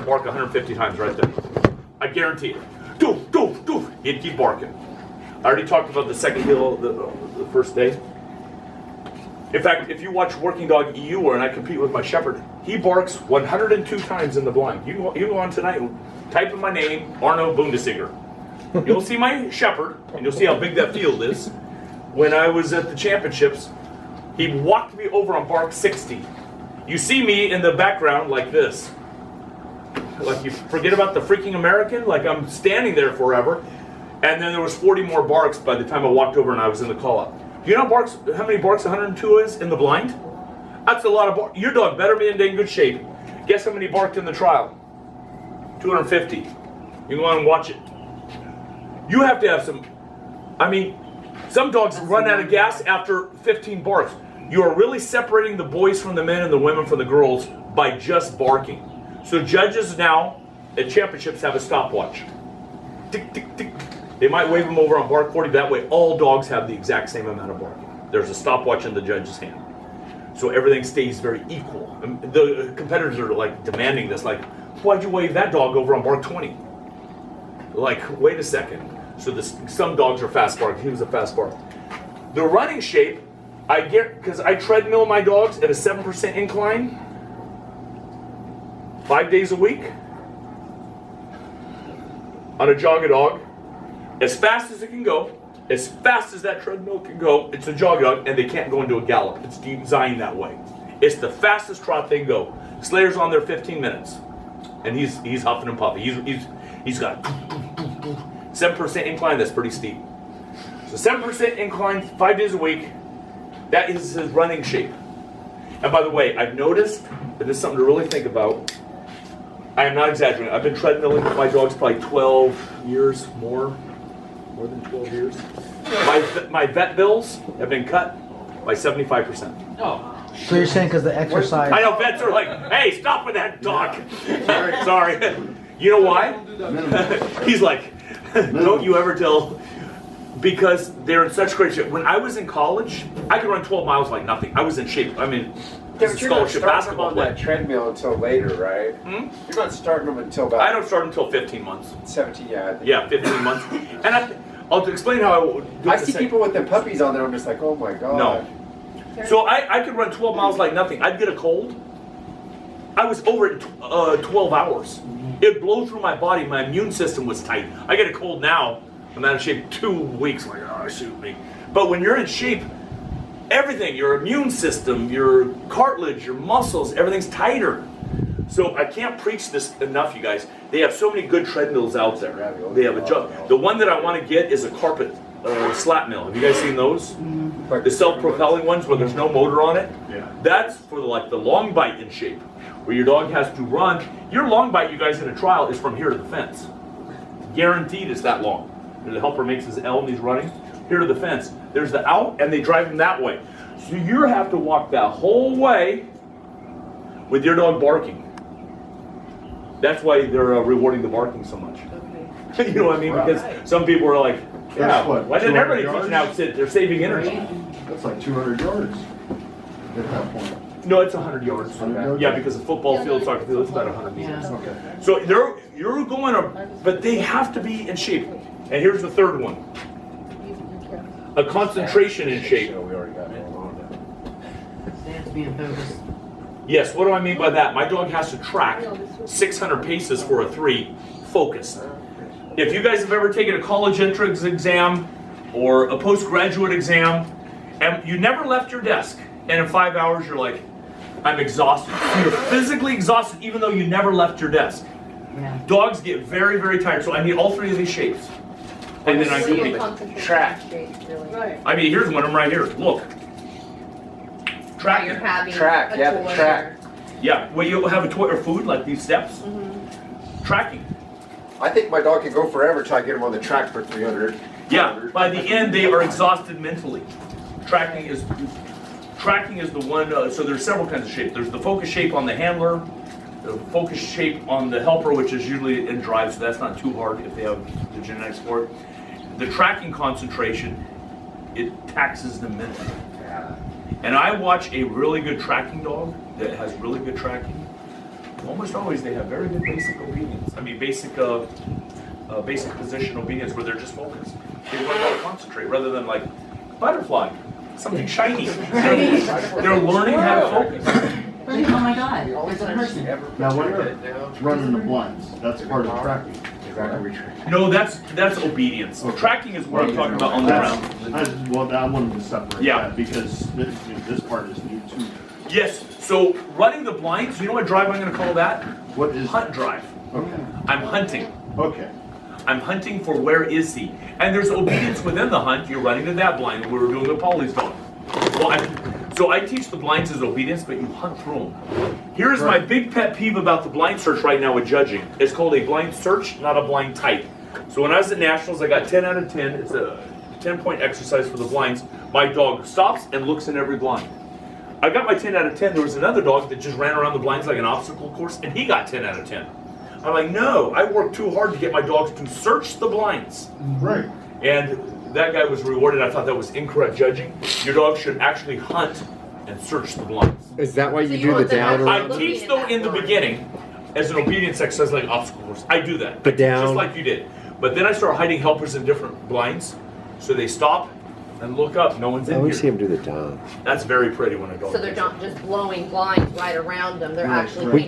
to bark 150 times right there. I guarantee it. Doof, doof, doof. He'd keep barking. I already talked about the second hill the first day. In fact, if you watch Working Dog EU, where I compete with my shepherd, he barks 102 times in the blind. You go on tonight, type in my name, Arno Bundesiger. You'll see my shepherd, and you'll see how big that field is. When I was at the championships, he walked me over on bark 60. You see me in the background like this. Like you forget about the freaking American, like I'm standing there forever. And then there was 40 more barks by the time I walked over and I was in the call-up. Do you know how many barks 102 is in the blind? That's a lot of barks. Your dog better be in dang good shape. Guess how many barked in the trial? 250. You can go on and watch it. You have to have some, I mean, some dogs run out of gas after 15 barks. You are really separating the boys from the men and the women from the girls by just barking. So judges now at championships have a stopwatch. Tick, tick, tick. They might wave them over on bark 40. That way all dogs have the exact same amount of barking. There's a stopwatch in the judge's hand. So everything stays very equal. And the competitors are like demanding this, like, why'd you wave that dog over on bark 20? Like, wait a second. So some dogs are fast bark. He was a fast bark. The running shape, I get, because I treadmill my dogs at a 7% incline, 5 days a week, on a jog-a-dog, as fast as it can go, as fast as that treadmill can go, it's a jog-a-dog, and they can't go into a gallop. It's designed that way. It's the fastest trot they can go. Slayer's on there 15 minutes, and he's huffing and puffing. He's got 7% incline. That's pretty steep. So 7% incline, 5 days a week. That is his running shape. And by the way, I've noticed, and this is something to really think about, I am not exaggerating. I've been treadmilling with my dogs probably 12 years, more than 12 years. My vet bills have been cut by 75%. Oh. So you're saying because the exercise... I know vets are like, hey, stop with that dog. Sorry. You know why? He's like, don't you ever tell... Because they're in such great shape. When I was in college, I could run 12 miles like nothing. I was in shape. I mean, this is scholarship basketball on that treadmill until later, right? You're not starting them until about... I don't start until 15 months. 17, yeah. Yeah, 15 months. And I'll explain how I see people with their puppies on there, I'm just like, oh my God. No. So I could run 12 miles like nothing. I'd get a cold. I was over it 12 hours. It'd blow through my body. My immune system was tight. I get a cold now. I'm out of shape 2 weeks. I'm like, oh, shoot me. But when you're in shape, everything, your immune system, your cartilage, your muscles, everything's tighter. So I can't preach this enough, you guys. They have so many good treadmills out there. They have a job. The one that I want to get is a carpet slat mill. Have you guys seen those? The self-propelling ones where there's no motor on it? Yeah. That's for the long bite in shape, where your dog has to run. Your long bite, you guys, in a trial is from here to the fence. Guaranteed it's that long. The helper makes his L and he's running. Here to the fence. There's the out and they drive him that way. So you have to walk that whole way with your dog barking. That's why they're rewarding the barking so much. Okay. You know what I mean? Wow. Because some people are like, yeah, why didn't everybody teach an outfit? They're saving energy. That's like 200 yards at that point. No, it's 100 yards. 100 yards? Yeah, because the football field, soccer field, it's about 100 meters. Yeah. Okay. So you're going, but they have to be in shape. And here's the third one. A concentration in shape. Yes, what do I mean by that? My dog has to track 600 paces for a 3, focused. If you guys have ever taken a college entrance exam or a postgraduate exam, and you never left your desk, and in 5 hours you're like, I'm exhausted. You're physically exhausted even though you never left your desk. Yeah. Dogs get very, very tired, so I need all 3 of these shapes. And then I can track. Right. I mean, here's one of them right here. Look. Track. You're having track, a yeah, toy the track. Yeah, well, you have a toy or food like these steps. Tracking. I think my dog can go forever till I get him on the track for 300. Yeah, by the end they are exhausted mentally. Tracking is the one, so there's several kinds of shapes. There's the focus shape on the handler, the focus shape on the helper, which is usually in drive, so that's not too hard if they have the genetics for it. The tracking concentration, it taxes them mentally. And I watch a really good tracking dog that has really good tracking almost always they have very good basic obedience. I mean, basic position obedience where they're just focused. They learn how to concentrate rather than like butterfly, something shiny. They're learning how to focus. Oh my God, there's a person. Now, what about running the blinds? That's part of tracking. No, that's obedience. Okay. Tracking is what I'm talking about on the ground. Well, I wanted to separate Yeah. that because this part is new too. Yes, so running the blinds, you know what drive I'm going to call that? What is Hunt drive. Okay. I'm hunting. Okay. I'm hunting for where is he. And there's obedience within the hunt. You're running to that blind. We were doing what Paulie's doing. So I teach the blinds as obedience, but you hunt through them. Here's my big pet peeve about the blind search right now with judging. It's called a blind search, not a blind type. So when I was at Nationals, I got 10 out of 10. It's a 10-point exercise for the blinds. My dog stops and looks in every blind. I got my 10 out of 10. There was another dog that just ran around the blinds like an obstacle course, and he got 10 out of 10. I'm like, no, I worked too hard to get my dogs to search the blinds. Right. And that guy was rewarded. I thought that was incorrect judging. Your dog should actually hunt and search the blinds. Is that why So you you do the want them down to- I around? Looking teach at though that in the blind. beginning as an obedience exercise like obstacle course. I do that. But down. Just like you did. But then I start hiding helpers in different blinds. So they stop and look up. No one's I in always see here. him do the down. That's very pretty when a dog So they're does not just blowing blinds right around them, they're Right, actually right. putting